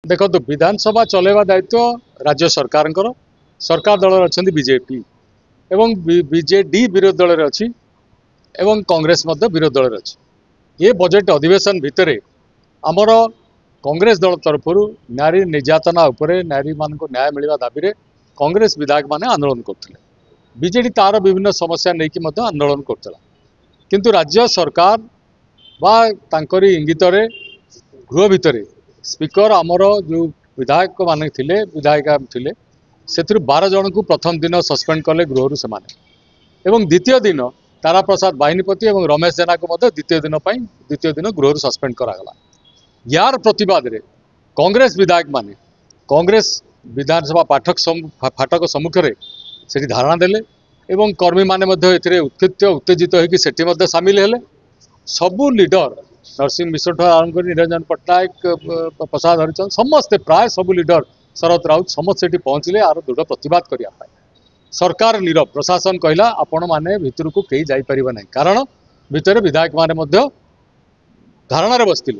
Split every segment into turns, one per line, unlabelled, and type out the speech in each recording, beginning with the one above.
देखो तो विधानसभा चलैवा दायित्व राज्य सरकार सरकार दल अच्छा बीजेपी एवं बीजेडी विरोधी दल अच्छी एवं कांग्रेस विरोधी दल अच्छी ये बजेट अधिवेशन भितर आमर कांग्रेस दल तरफ नारी निर्यातना उपरे नारी मान न्याय मिलवा दाबी में कांग्रेस विधायक माने आंदोलन करते बीजेडी तार विभिन्न समस्या नहीं आंदोलन करता किंतु राज्य सरकार बा तांकरी इंगित गृह भितर स्पीकर आमर जो विधायक माने थिले विधायिका थिले से 12 जन को प्रथम दिन सस्पेंड कले गृह से एवं द्वितीय दिन तारा प्रसाद बाहिनीपति और रमेश जेना को द्वितीय दिन गृह सस्पेंड करागला। यार प्रतिवाद रे कांग्रेस विधायक माने कांग्रेस विधानसभा फाटक सम्मुखें से धारणा देले एवं कर्मी माने उत्कृत उत्तेजित होती सामिल हेले सबू लीडर नरसिंह मिश्र आरंभ कर निरंजन पट्टनायक प्रसाद हरिचंद समस्ते प्राय सबू लीडर शरद राउत समस्त से पहुँचले आर दृढ़ प्रतिवाद करने सरकार नीरव प्रशासन कहला आपण मैंने भितर को कहीं जापर ना कारण भितर विधायक माने धारणा बसते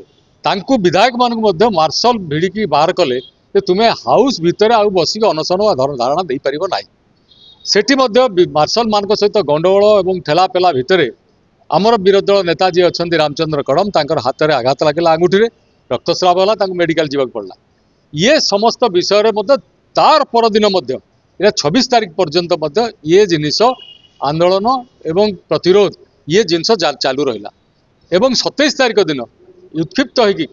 विधायक मानक मार्शल भिड़िकी बाहर कले तुम्हें हाउस भितर आउ बसिक अनशन धारणा दे पार ना सेठी मार्शल मान सहित गंडगोल और ठेलापेला भितर आमर विरोधी दल नेता जी अच्छा रामचंद्र कड़म तांकर हाथ में आघात लगे अंगुठी रक्तस्राव है मेडिकल जीवाक पड़ला ये समस्त विषय तार परदिन 26 तारीख पर्यंत ये जिनिस आंदोलन एवं प्रतिरोध ये जिनस चालू रहा एवं 27 तारीख दिन उत्क्षिप्त होगी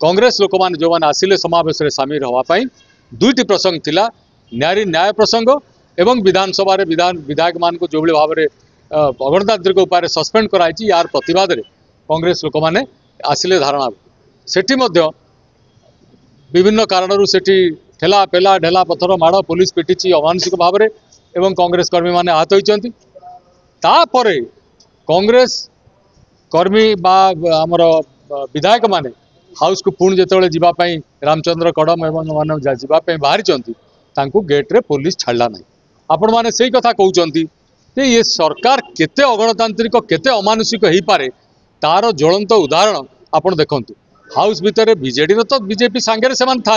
कांग्रेस लोक मैंने जो मैंने आसिले समावेश में सामिल होगापाई दुईटी प्रसंग थिला नारी न्याय प्रसंग एवं विधानसभा विधायक मान को जो भाव में अगणतांत्रिक उपाय सस्पेंड कराई यार प्रतिवाद रे कांग्रेस लोक मैंने आसिले धारणा सेठी विभिन्न कारणरू सेठी ठेला पेला ढेला पथर माड़ पुलिस पिटी अमानुषिक भाव में एवं कांग्रेस कर्मी माने आहत होती कांग्रेस कर्मी बा आमर विधायक माने हाउस को पुणी जो जावाई रामचंद्र कड़म एवं मान जावाई बाहरी गेट्रे पुलिस छाड़ा ना आपण मैंने से कथा कहते ये सरकार केते अगणतांत्रिक केते अमानुषिक हो पारे तार ज्वलंत उदाहरण आपण देखंतु हाउस भितर बीजेडी तो बीजेपी सांगे से था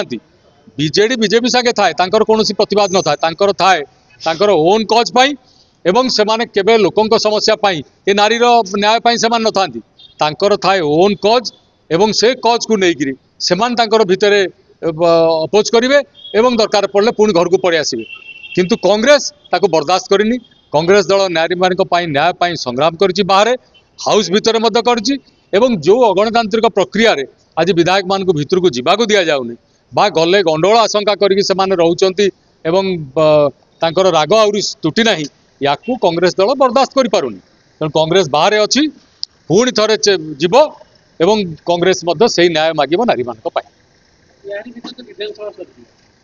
बीजेडी बीजेपी सांगे थाए तांकर कोनोसी प्रतिवाद न थाए तांकर ओन कज पाई एवं से माने केबे लोकंक समस्या पाई ए नारीर न्याय पाई से न थांती तांकर थाए ओन कज एवं से कज को लेकिरी से तांकर भितर अपोज करेंगे एवं दरकार पड़े पुणी घर को पड़े आसबे किंतु कांग्रेस ताको बर्दाश्त करनी कांग्रेस दल नारी मान न्याय पाई संग्राम करिछि बाहर हाउस भितर करिछि एवं जो अगणतांत्रिक प्रक्रिया रे आज विधायक मान को भितर को जीवा दिया जाउनी बा गले गंडोल आशंका करिकि से माने रहउचंती एवं तांकर राग आउरी तुटी नाही याकू कांग्रेस दल बर्दाश्त करि पारुनी तेणु कांग्रेस बाहर अछि पुणी थरे जीव एवं कांग्रेस से न्याय मागिब नारी मान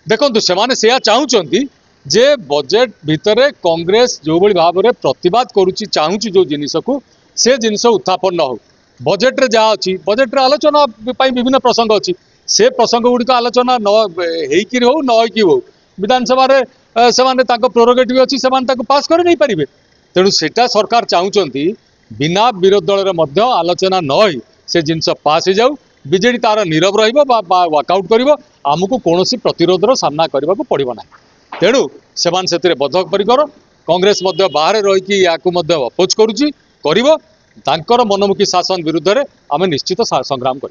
देखो से चाहूँगी जे बजेट भितर कांग्रेस जो भाव में प्रतिवाद करुच्ची चाहूँगी जो जिनिस को से जिनिस उत्थापन न हो बजेट रे जहाँ अच्छी बजेट रे आलोचना विभिन्न प्रसंग अच्छी से प्रसंग गुड़िक आलोचना न हो हो विधानसभा से प्रोरोगेटिव अच्छी से पास कर नहीं पारे तेणु सेटा सरकार चाहूँगी बिना विरोधी दल आलोचना न हो से जिनस पास हो जाऊ बीजेडी तार नीरव रॉकआउट कर आमको कौन प्रतिरोधर सामना करने को पड़ो ना तेणु से बद्धपरिकर कांग्रेस बाहर रही अपोज करुच्ची कर मनमुखी शासन विरुद्ध में आम निश्चित संग्राम कर।